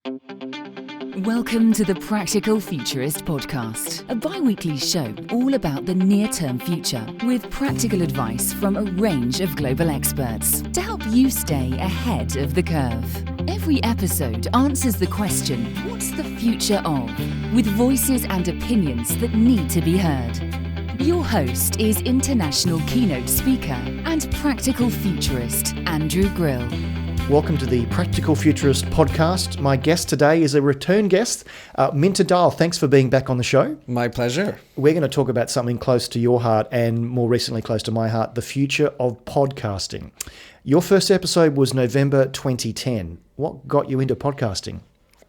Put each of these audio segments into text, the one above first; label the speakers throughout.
Speaker 1: Welcome to the Practical Futurist podcast, a bi-weekly show all about the near-term future with practical advice from a range of global experts to help you stay ahead of the curve. Every episode answers the question, what's the future of? With voices and opinions that need to be heard. Your host is international keynote speaker and practical futurist, Andrew Grill.
Speaker 2: Welcome to the Practical Futurist podcast. My guest today is a return guest, Minter Dahl. Thanks for being back on the show.
Speaker 3: My pleasure.
Speaker 2: We're going to talk about something close to your heart and more recently close to my heart, the future of podcasting. Your first episode was November 2010. What got you into podcasting?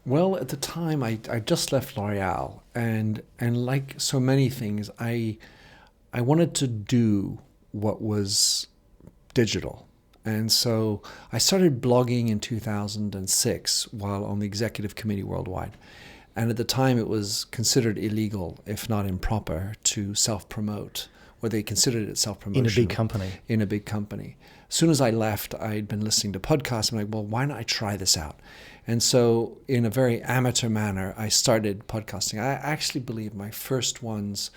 Speaker 3: Well, at the time, I just left L'Oreal, and like so many things, I wanted to do what was digital. And so I started blogging in 2006 while on the executive committee worldwide. And at the time, it was considered illegal, if not improper, to self-promote, or they considered it self-promotion.
Speaker 2: In a big company.
Speaker 3: In a big company. As soon as I left, I'd been listening to podcasts. I'm like, well, why not I try this out? And so in a very amateur manner, I started podcasting. I actually believe my first ones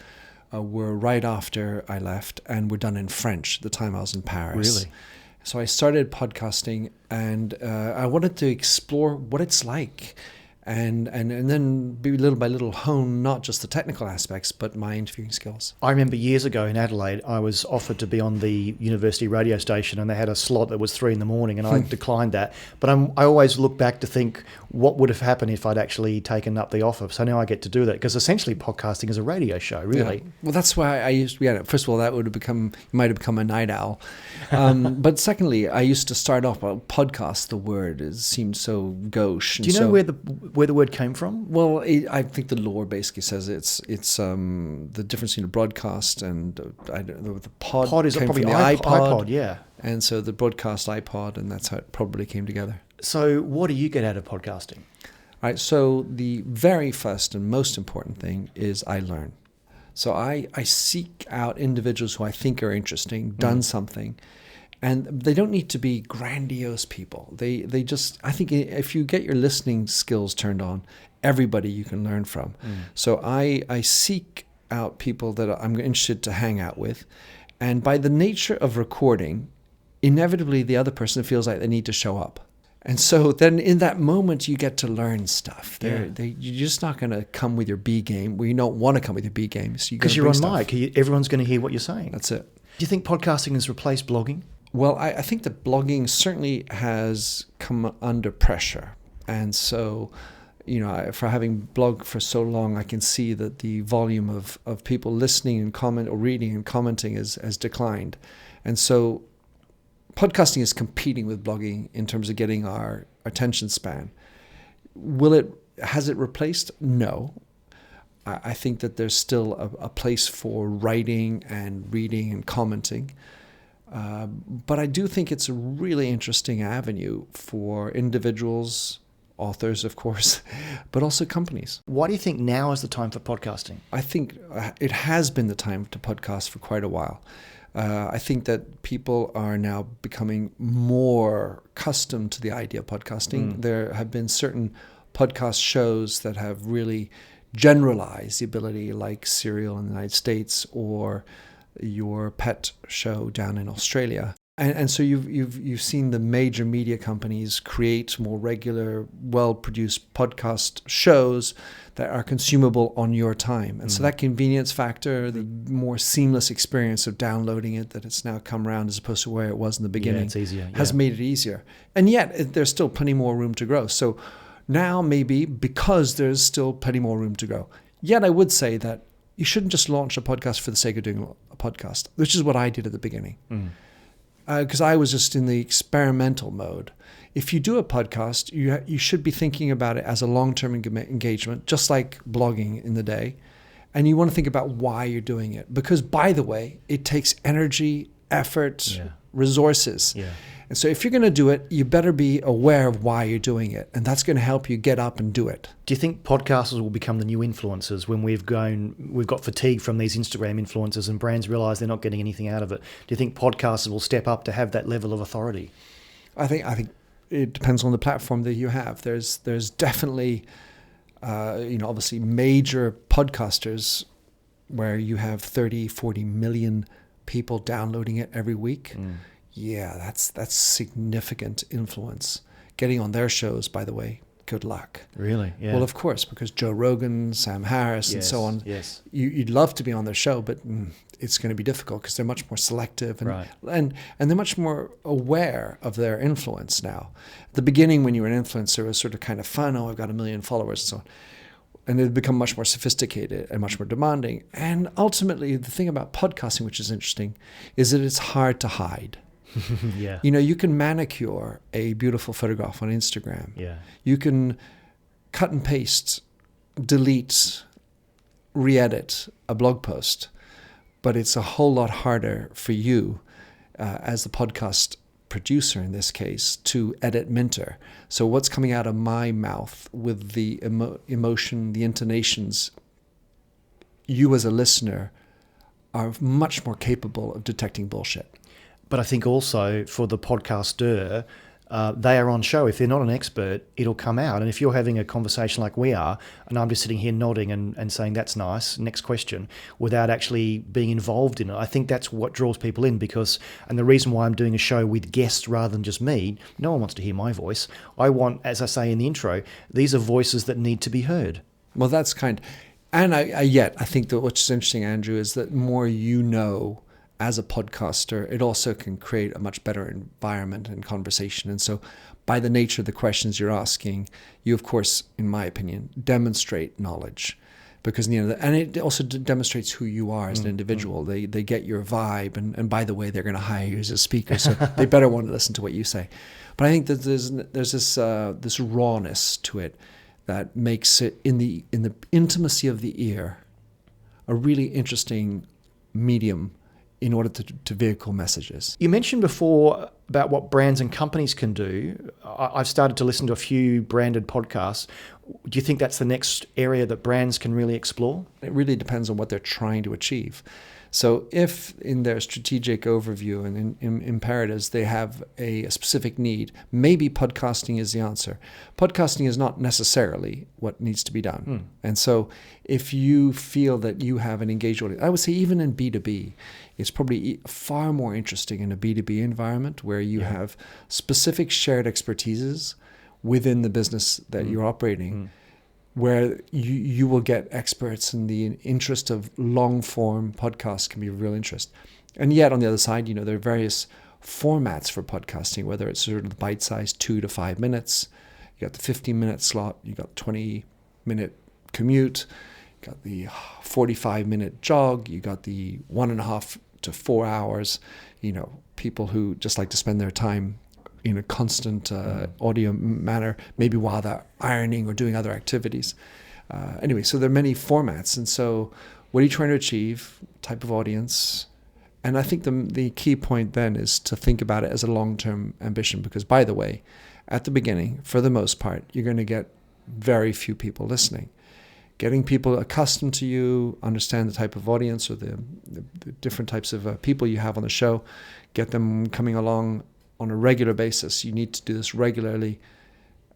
Speaker 3: were right after I left and were done in French the time I was in Paris.
Speaker 2: Really?
Speaker 3: So I started podcasting, and I wanted to explore what it's like, and then be little by little hone not just the technical aspects, but my interviewing skills.
Speaker 2: I remember years ago in Adelaide, I was offered to be on the university radio station, and they had a slot that was 3 a.m, and I declined that. But I always look back to think, what would have happened if I'd actually taken up the offer? So now I get to do that, because essentially podcasting is a radio show, really.
Speaker 3: Yeah. Well, that's why I used to, first of all, that you might have become a night owl. But secondly, I used to start off, podcast, the word seemed so gauche.
Speaker 2: Do you know where the word came from?
Speaker 3: Well, I think the lore basically says it's the difference between a broadcast and the pod.
Speaker 2: Pod is
Speaker 3: came
Speaker 2: probably
Speaker 3: from the
Speaker 2: iPod, yeah.
Speaker 3: And so the broadcast iPod, and that's how it probably came together.
Speaker 2: So what do you get out of podcasting?
Speaker 3: All right, so the very first and most important thing is I learn. So I seek out individuals who I think are interesting, done something, and they don't need to be grandiose people. They just, I think if you get your listening skills turned on, everybody you can learn from. So I seek out people that I'm interested to hang out with, and by the nature of recording, inevitably the other person feels like they need to show up. And so then in that moment, you get to learn stuff. You're just not going to come with your B game, where you don't want to come with your B game. So
Speaker 2: because you're on mic, everyone's going to hear what you're saying.
Speaker 3: That's it.
Speaker 2: Do you think podcasting has replaced blogging?
Speaker 3: Well, I think that blogging certainly has come under pressure. And so, for having blogged for so long, I can see that the volume of people listening and comment or reading and commenting has declined. And so podcasting is competing with blogging in terms of getting our attention span. Has it replaced? No. I think that there's still a place for writing and reading and commenting. But I do think it's a really interesting avenue for individuals, authors, of course, but also companies.
Speaker 2: Why do you think now is the time for podcasting?
Speaker 3: I think it has been the time to podcast for quite a while. I think that people are now becoming more accustomed to the idea of podcasting. There have been certain podcast shows that have really generalized the ability, like Serial in the United States or your pet show down in Australia. And so you've seen the major media companies create more regular, well-produced podcast shows that are consumable on your time. And so that convenience factor, the more seamless experience of downloading it, that it's now come around as opposed to where it was in the beginning,
Speaker 2: it's easier,
Speaker 3: has made it easier. And yet there's still plenty more room to grow. So now maybe because there's still plenty more room to grow. Yet I would say that you shouldn't just launch a podcast for the sake of doing a podcast, which is what I did at the beginning. Because I was just in the experimental mode. If you do a podcast, you should be thinking about it as a long-term engagement, just like blogging in the day. And you want to think about why you're doing it. Because, by the way, it takes energy, effort, resources. And so if you're going to do it, you better be aware of why you're doing it. And that's going to help you get up and do it.
Speaker 2: Do you think podcasters will become the new influencers when we've got fatigue from these Instagram influencers and brands realize they're not getting anything out of it? Do you think podcasters will step up to have that level of authority?
Speaker 3: I think it depends on the platform that you have. There's definitely, obviously major podcasters where you have 30, 40 million people downloading it every week. Yeah, that's significant influence. Getting on their shows, by the way, good luck.
Speaker 2: Really? Yeah.
Speaker 3: Well, of course, because Joe Rogan, Sam Harris, and so on.
Speaker 2: Yes.
Speaker 3: You'd love to be on their show, but it's going to be difficult because they're much more selective and they're much more aware of their influence now. At the beginning, when you were an influencer, it was sort of kind of fun. Oh, I've got 1 million followers and so on. And they've become much more sophisticated and much more demanding. And ultimately, the thing about podcasting, which is interesting, is that it's hard to hide.
Speaker 2: Yeah.
Speaker 3: You can manicure a beautiful photograph on Instagram.
Speaker 2: Yeah.
Speaker 3: You can cut and paste, delete, re-edit a blog post, but it's a whole lot harder for you as the podcast producer in this case to edit Minter. So what's coming out of my mouth with the emotion, the intonations, you as a listener are much more capable of detecting bullshit.
Speaker 2: But I think also for the podcaster, they are on show. If they're not an expert, it'll come out. And if you're having a conversation like we are, and I'm just sitting here nodding and saying, that's nice, next question, without actually being involved in it, I think that's what draws people in and the reason why I'm doing a show with guests rather than just me, no one wants to hear my voice. I want, as I say in the intro, these are voices that need to be heard.
Speaker 3: Well, that's kind. And I think that what's interesting, Andrew, is that more as a podcaster, it also can create a much better environment and conversation. And so by the nature of the questions you're asking, you, of course, in my opinion, demonstrate knowledge. Because, and it also demonstrates who you are as an individual. They get your vibe. And by the way, they're going to hire you as a speaker, so they better want to listen to what you say. But I think that there's this rawness to it that makes it, in the intimacy of the ear, a really interesting medium in order to vehicle messages.
Speaker 2: You mentioned before about what brands and companies can do. I've started to listen to a few branded podcasts. Do you think that's the next area that brands can really explore?
Speaker 3: It really depends on what they're trying to achieve. So if in their strategic overview and in imperatives they have a specific need, maybe podcasting is the answer. Podcasting is not necessarily what needs to be done. And so if you feel that you have an engaged audience, I would say even in B2B, it's probably far more interesting in a B2B environment where you have specific shared expertises within the business that you're operating, where you will get experts, and the interest of long-form podcasts can be of real interest. And yet, on the other side, there are various formats for podcasting, whether it's sort of the bite-sized 2 to 5 minutes. You got the 15-minute slot, you got 20-minute commute, you got the 45-minute jog, you got the 1.5 to 4 hours. People who just like to spend their time in a constant audio manner, maybe while they're ironing or doing other activities. Anyway, so there are many formats. And so what are you trying to achieve? Type of audience? And I think the key point then is to think about it as a long-term ambition, because, by the way, at the beginning, for the most part, you're going to get very few people listening. Getting people accustomed to you, understand the type of audience or the different types of people you have on the show, get them coming along on a regular basis. You need to do this regularly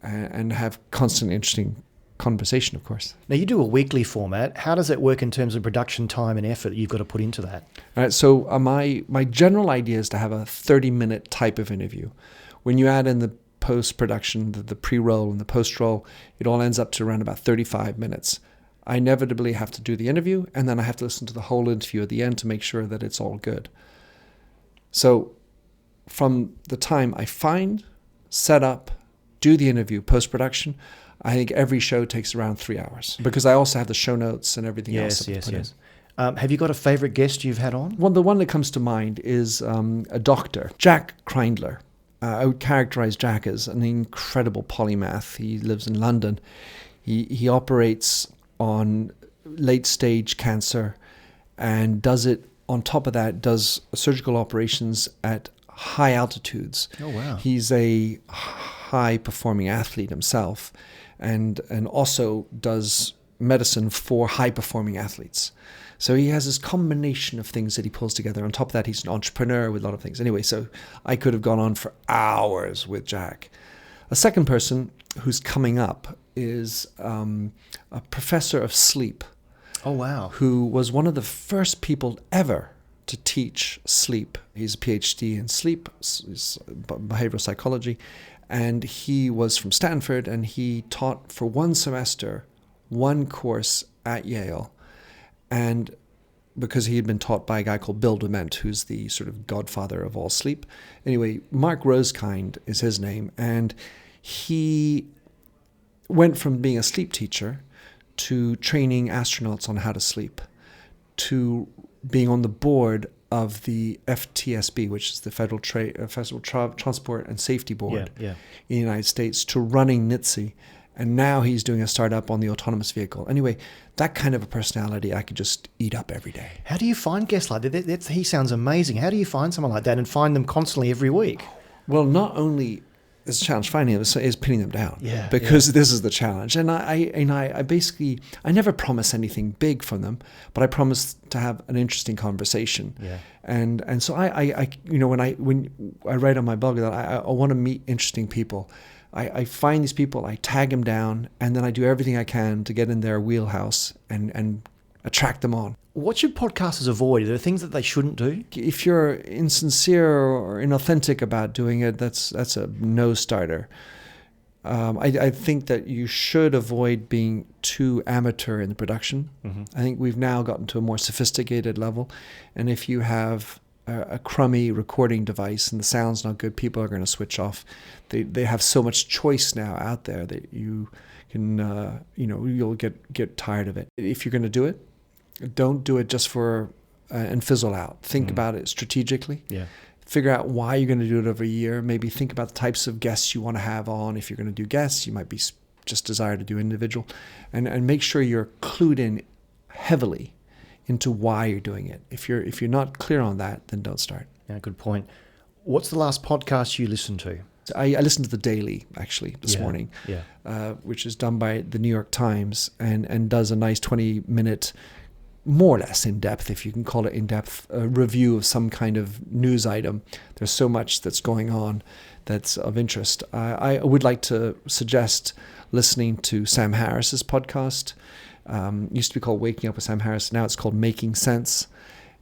Speaker 3: and have constant interesting conversation, of course.
Speaker 2: Now, you do a weekly format. How does that work in terms of production time and effort you've got to put into that?
Speaker 3: All right, so my general idea is to have a 30-minute type of interview. When you add in the post-production, the pre-roll and the post-roll, it all ends up to around about 35 minutes. I inevitably have to do the interview, and then I have to listen to the whole interview at the end to make sure that it's all good. So from the time I find, set up, do the interview, post-production, I think every show takes around 3 hours, because I also have the show notes and everything else.
Speaker 2: Yes. Have you got a favorite guest you've had on?
Speaker 3: Well, the one that comes to mind is a doctor, Jack Kreindler. I would characterize Jack as an incredible polymath. He lives in London. He operates on late-stage cancer and does it, on top of that, does surgical operations at high altitudes.
Speaker 2: Oh, wow.
Speaker 3: He's a high-performing athlete himself, and also does medicine for high-performing athletes. So he has this combination of things that he pulls together. On top of that, he's an entrepreneur with a lot of things. Anyway, so I could have gone on for hours with Jack. A second person who's coming up is a professor of sleep.
Speaker 2: Oh, wow.
Speaker 3: Who was one of the first people ever to teach sleep. He's a PhD in sleep, behavioral psychology, and he was from Stanford, and he taught for one semester, one course at Yale. And because he had been taught by a guy called Bill Dement, who's the sort of godfather of all sleep. Anyway, Mark Rosekind is his name, and he went from being a sleep teacher to training astronauts on how to sleep, to being on the board of the FTSB, which is the Federal Transport and Safety Board in the United States, to running NHTSA. And now he's doing a startup on the autonomous vehicle. Anyway, that kind of a personality I could just eat up every day.
Speaker 2: How do you find guests like that? He sounds amazing. How do you find someone like that and find them constantly every week?
Speaker 3: Well, not only is the challenge finding them, is pinning them down. Because this is the challenge. And I basically, I never promise anything big from them, but I promise to have an interesting conversation.
Speaker 2: Yeah.
Speaker 3: And so I when I write on my blog that I want to meet interesting people, I find these people, I tag them down, and then I do everything I can to get in their wheelhouse and attract them on.
Speaker 2: What should podcasters avoid? Are there things that they shouldn't do?
Speaker 3: If you're insincere or inauthentic about doing it, that's a no-starter. I think that you should avoid being too amateur in the production. Mm-hmm. I think we've now gotten to a more sophisticated level, and if you have a crummy recording device and the sound's not good, people are going to switch off. They have so much choice now out there that you can you'll get tired of it. If you're going to do it, don't do it just for and fizzle out. Think about it strategically.
Speaker 2: Yeah.
Speaker 3: Figure out why you're going to do it over a year. Maybe think about the types of guests you want to have on. If you're going to do guests, you might be just desire to do individual, and make sure you're clued in heavily into why you're doing it. If you're not clear on that, then don't start.
Speaker 2: Yeah, good point. What's the last podcast you listened to?
Speaker 3: I listened to The Daily, actually, this morning, which is done by the New York Times and does a nice 20-minute, more or less in-depth, if you can call it in-depth, review of some kind of news item. There's so much that's going on that's of interest. I would like to suggest listening to Sam Harris's podcast. Used to be called Waking Up with Sam Harris. Now it's called Making Sense.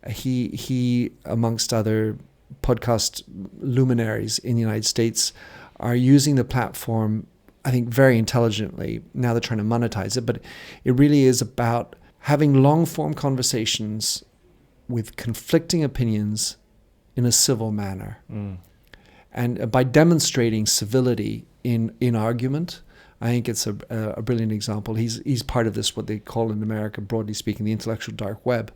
Speaker 3: He amongst other podcast luminaries in the United States, are using the platform, I think, very intelligently. Now they're trying to monetize it, but it really is about having long-form conversations with conflicting opinions in a civil manner. And by demonstrating civility in argument, I think it's a brilliant example. He's part of this, what they call in America, broadly speaking, the intellectual dark web.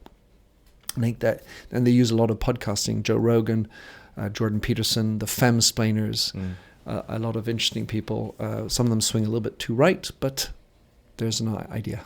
Speaker 3: I think that, and they use a lot of podcasting, Joe Rogan, Jordan Peterson, the Femsplainers, a lot of interesting people. Some of them swing a little bit too right, but there's an idea.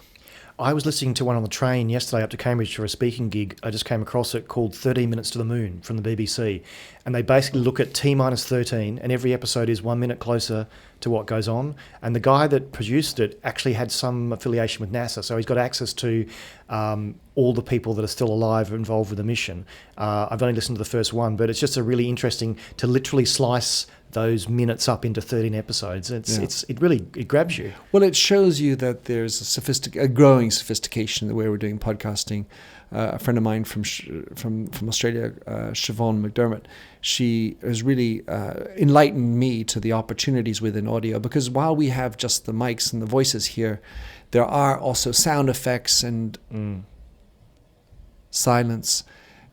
Speaker 2: I was listening to one on the train yesterday up to Cambridge for a speaking gig. I just came across it called 13 Minutes to the Moon from the BBC. And they basically look at T-13 and every episode is 1 minute closer to what goes on. And the guy that produced it actually had some affiliation with NASA. So he's got access to all the people that are still alive involved with the mission. I've only listened to the first one, but it's just a really interesting to literally slice those minutes up into 13 episodes. It really grabs you.
Speaker 3: Well, it shows you that there's a growing sophistication in the way we're doing podcasting. A friend of mine from Australia, Siobhan McDermott, she has really enlightened me to the opportunities within audio, because while we have just the mics and the voices here, there are also sound effects and silence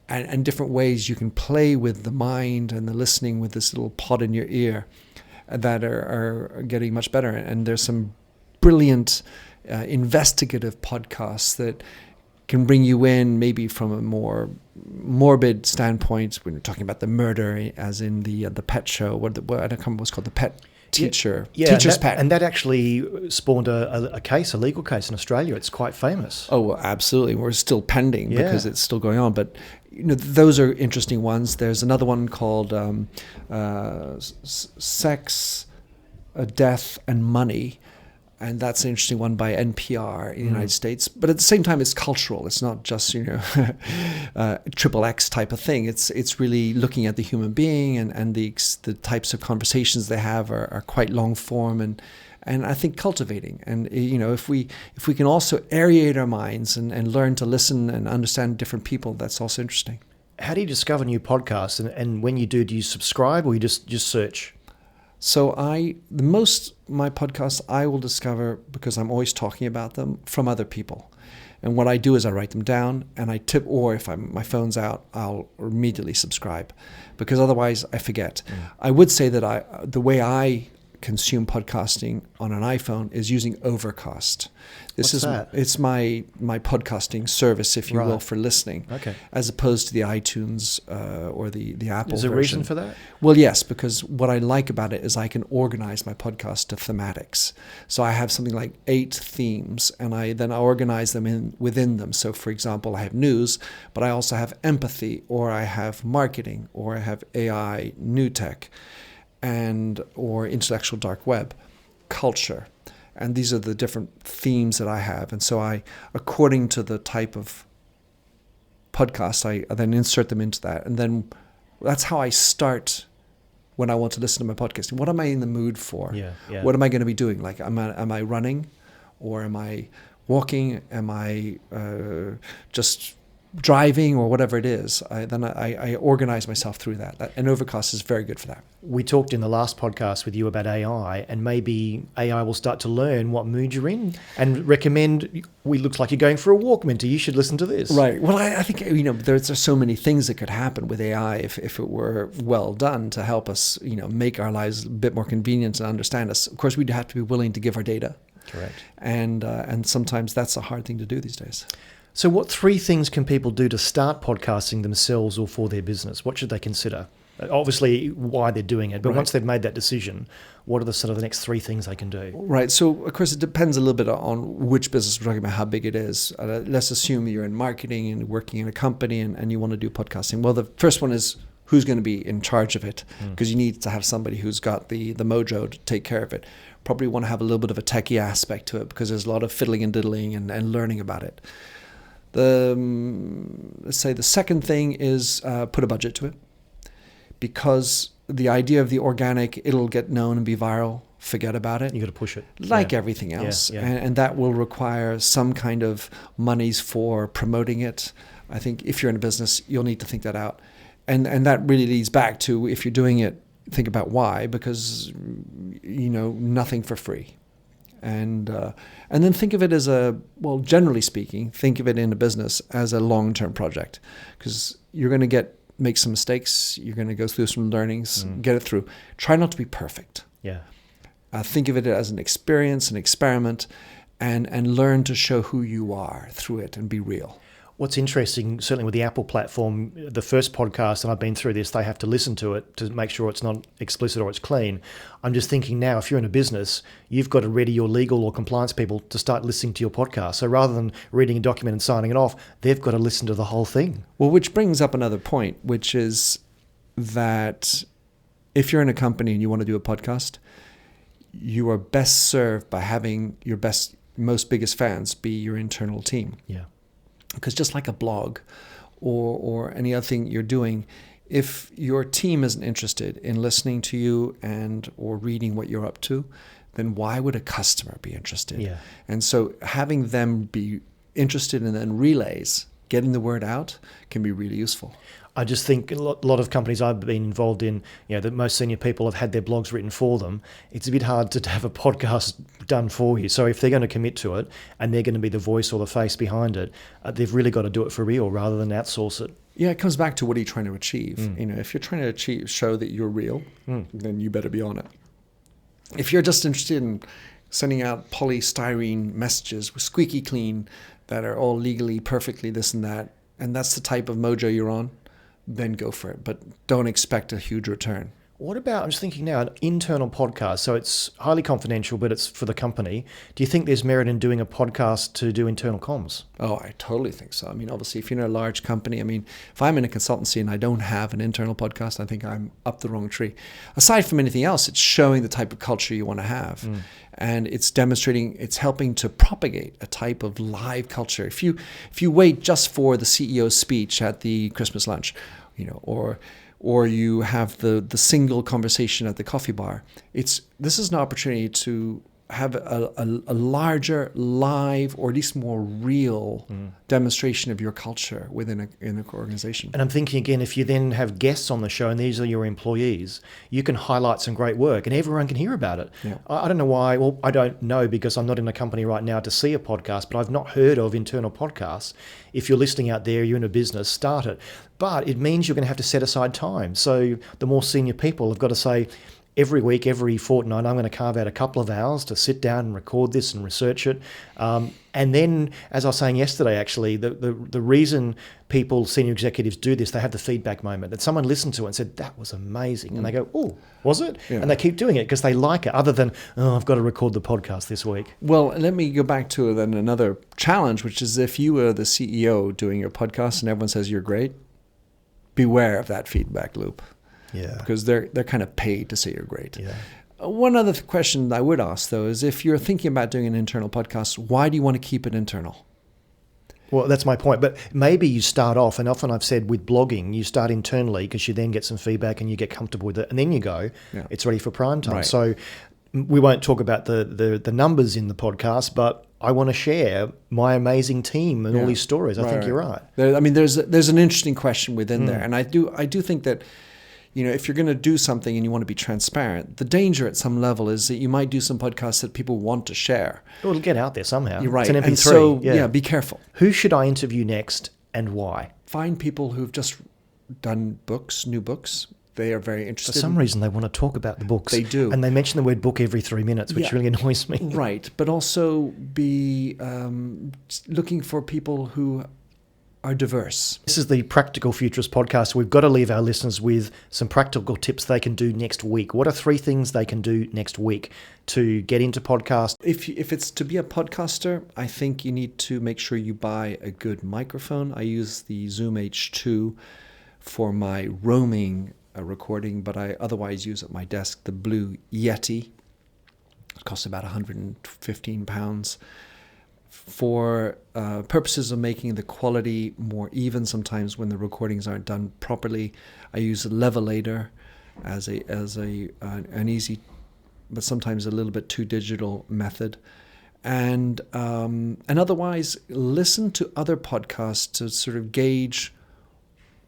Speaker 3: and different ways you can play with the mind and the listening with this little pod in your ear that are getting much better. And there's some brilliant investigative podcasts that can bring you in maybe from a more morbid standpoint when you're talking about the murder, as in the Pet Show. I don't remember what's called, the Pet Teacher, Teacher's Pet.
Speaker 2: And that actually spawned a legal case in Australia. It's quite famous.
Speaker 3: Oh, absolutely. We're still pending because it's still going on. But those are interesting ones. There's another one called Sex, Death and Money. And that's an interesting one by NPR in the United States. But at the same time, it's cultural. It's not just, XXX type of thing. It's really looking at the human being, and the types of conversations they have are quite long form and I think cultivating. And, if we can also aerate our minds and learn to listen and understand different people, that's also interesting.
Speaker 2: How do you discover new podcasts? And when you do you subscribe or you just search?
Speaker 3: So my podcasts I will discover, because I'm always talking about them, from other people. And what I do is I write them down and I tip, or if my phone's out, I'll immediately subscribe, because otherwise I forget. I would say that the way I consume podcasting on an iPhone is using Overcast. It's my podcasting service, if you will, for listening, as opposed to the iTunes or the Apple version.
Speaker 2: Is there a reason for that?
Speaker 3: Well, yes, because what I like about it is I can organize my podcast to thematics. So I have something like 8 themes, and I organize them within them. So, for example, I have news, but I also have empathy, or I have marketing, or I have AI, new tech, or intellectual dark web, culture. And these are the different themes that I have. And so according to the type of podcast, I then insert them into that. And then that's how I start when I want to listen to my podcast. What am I in the mood for?
Speaker 2: Yeah.
Speaker 3: What am I going to be doing? Like, am I running, or am I walking? Am I just driving, or whatever it is? I organize myself through that. And Overcast is very good for that.
Speaker 2: We talked in the last podcast with you about AI, and maybe AI will start to learn what mood you're in and recommend, looks like you're going for a walk, Minty, you should listen to this.
Speaker 3: Right. Well, I think, there's so many things that could happen with AI if it were well done to help us, make our lives a bit more convenient and understand us. Of course, we'd have to be willing to give our data.
Speaker 2: Correct.
Speaker 3: And sometimes that's a hard thing to do these days.
Speaker 2: So what 3 things can people do to start podcasting themselves or for their business? What should they consider? Obviously, why they're doing it, but once they've made that decision, what are the next 3 things they can do?
Speaker 3: Right. So, of course, it depends a little bit on which business we're talking about, how big it is. Let's assume you're in marketing and working in a company and you want to do podcasting. Well, the first one is who's going to be in charge of it, because you need to have somebody who's got the mojo to take care of it. Probably want to have a little bit of a techie aspect to it, because there's a lot of fiddling and diddling and learning about it. Let's say the second thing is put a budget to it, because the idea of the organic, it'll get known and be viral. Forget about it.
Speaker 2: You got to push it,
Speaker 3: like everything else, and that will require some kind of monies for promoting it. I think if you're in a business, you'll need to think that out, and that really leads back to, if you're doing it, think about why, because nothing for free. And then think of it as generally speaking, think of it in a business as a long-term project, because you're going to make some mistakes. You're going to go through some learnings, get it through. Try not to be perfect.
Speaker 2: Yeah.
Speaker 3: Think of it as an experience, an experiment, and learn to show who you are through it and be real.
Speaker 2: What's interesting, certainly with the Apple platform, the first podcast, and I've been through this, they have to listen to it to make sure it's not explicit or it's clean. I'm just thinking now, if you're in a business, you've got to ready your legal or compliance people to start listening to your podcast. So rather than reading a document and signing it off, they've got to listen to the whole thing.
Speaker 3: Well, which brings up another point, which is that if you're in a company and you want to do a podcast, you are best served by having your biggest fans be your internal team.
Speaker 2: Yeah.
Speaker 3: Because just like a blog or any other thing you're doing, if your team isn't interested in listening to you or reading what you're up to, then why would a customer be interested?
Speaker 2: Yeah.
Speaker 3: And so having them be interested in then relays, getting the word out, can be really useful.
Speaker 2: I just think a lot of companies I've been involved in, the most senior people have had their blogs written for them. It's a bit hard to have a podcast done for you. So if they're going to commit to it and they're going to be the voice or the face behind it, they've really got to do it for real rather than outsource it.
Speaker 3: Yeah, it comes back to what are you trying to achieve. If you're trying to show that you're real, then you better be on it. If you're just interested in sending out polystyrene messages with squeaky clean that are all legally, perfectly this and that, and that's the type of mojo you're on, then go for it. But don't expect a huge return.
Speaker 2: What about, I'm just thinking now, an internal podcast. So it's highly confidential, but it's for the company. Do you think there's merit in doing a podcast to do internal comms?
Speaker 3: Oh, I totally think so. I mean, obviously, if you're in a large company, I mean, if I'm in a consultancy and I don't have an internal podcast, I think I'm up the wrong tree. Aside from anything else, it's showing the type of culture you want to have. And it's demonstrating, it's helping to propagate a type of live culture. If you wait just for the CEO's speech at the Christmas lunch, or you have the single conversation at the coffee bar, this is an opportunity to have a larger live, or at least more real demonstration of your culture within an organization.
Speaker 2: And I'm thinking again, if you then have guests on the show and these are your employees, you can highlight some great work and everyone can hear about it.
Speaker 3: Yeah.
Speaker 2: I don't know why, well, I don't know because I'm not in a company right now to see a podcast, but I've not heard of internal podcasts. If you're listening out there, you're in a business, start it. But it means you're going to have to set aside time. So the more senior people have got to say, every week, every fortnight, I'm going to carve out a couple of hours to sit down and record this and research it. And then, as I was saying yesterday, actually, the reason senior executives do this, they have the feedback moment that someone listened to it and said, that was amazing. And they go, oh, was it? Yeah. And they keep doing it because they like it, other than, oh, I've got to record the podcast this week.
Speaker 3: Well, let me go back to then another challenge, which is if you were the CEO doing your podcast and everyone says you're great, beware of that feedback loop.
Speaker 2: Yeah.
Speaker 3: Because they're kind of paid to say you're great.
Speaker 2: Yeah.
Speaker 3: One other question I would ask, though, is if you're thinking about doing an internal podcast, why do you want to keep it internal?
Speaker 2: Well, that's my point. But maybe you start off, and often I've said with blogging, you start internally because you then get some feedback and you get comfortable with it. And then you go, it's ready for prime time. Right. So we won't talk about the numbers in the podcast, but I want to share my amazing team and all these stories. I think you're right.
Speaker 3: There's an interesting question within there. And I do think that, if you're going to do something and you want to be transparent, the danger at some level is that you might do some podcasts that people want to share.
Speaker 2: Well, it'll get out there somehow.
Speaker 3: You're right.
Speaker 2: It's an MP3.
Speaker 3: And so, be careful.
Speaker 2: Who should I interview next and why?
Speaker 3: Find people who've just done new books. They are very interested.
Speaker 2: For some reason, they want to talk about the books.
Speaker 3: They do.
Speaker 2: And they mention the word book every 3 minutes, which really annoys me.
Speaker 3: Right. But also be looking for people who are diverse.
Speaker 2: This is the Practical Futurist podcast. We've got to leave our listeners with some practical tips they can do next week. What are 3 things they can do next week to get into podcast?
Speaker 3: If it's to be a podcaster, I think you need to make sure you buy a good microphone. I use the Zoom H2 for my roaming recording, but I otherwise use at my desk the Blue Yeti. It costs about £115. For purposes of making the quality more even, sometimes when the recordings aren't done properly, I use a levelator as an easy, but sometimes a little bit too digital method. And otherwise, listen to other podcasts to sort of gauge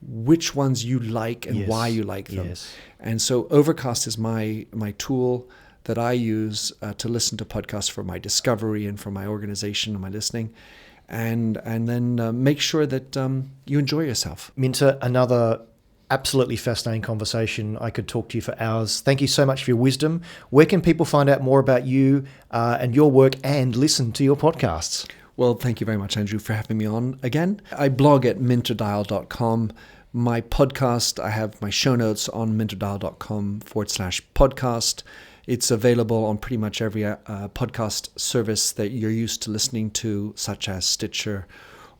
Speaker 3: which ones you like and why you like them. Yes. And so Overcast is my tool that I use to listen to podcasts for my discovery and for my organization and my listening. And then make sure that you enjoy yourself.
Speaker 2: Minter, another absolutely fascinating conversation. I could talk to you for hours. Thank you so much for your wisdom. Where can people find out more about you and your work and listen to your podcasts?
Speaker 3: Well, thank you very much, Andrew, for having me on again. I blog at minterdial.com. My podcast, I have my show notes on minterdial.com/podcast. It's available on pretty much every podcast service that you're used to listening to, such as Stitcher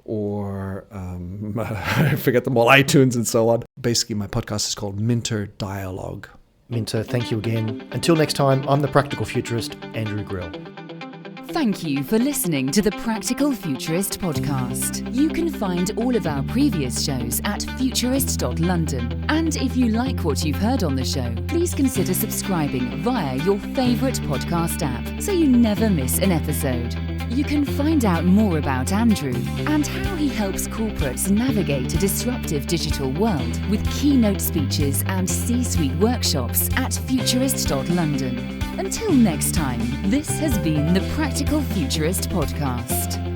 Speaker 3: or I forget them all, iTunes and so on. Basically, my podcast is called Minter Dialogue.
Speaker 2: Minter, thank you again. Until next time, I'm the Practical Futurist, Andrew Grill.
Speaker 1: Thank you for listening to the Practical Futurist podcast. You can find all of our previous shows at futurist.london. And if you like what you've heard on the show, please consider subscribing via your favourite podcast app so you never miss an episode. You can find out more about Andrew and how he helps corporates navigate a disruptive digital world with keynote speeches and C-suite workshops at futurist.london. Until next time, this has been the Practical Futurist podcast.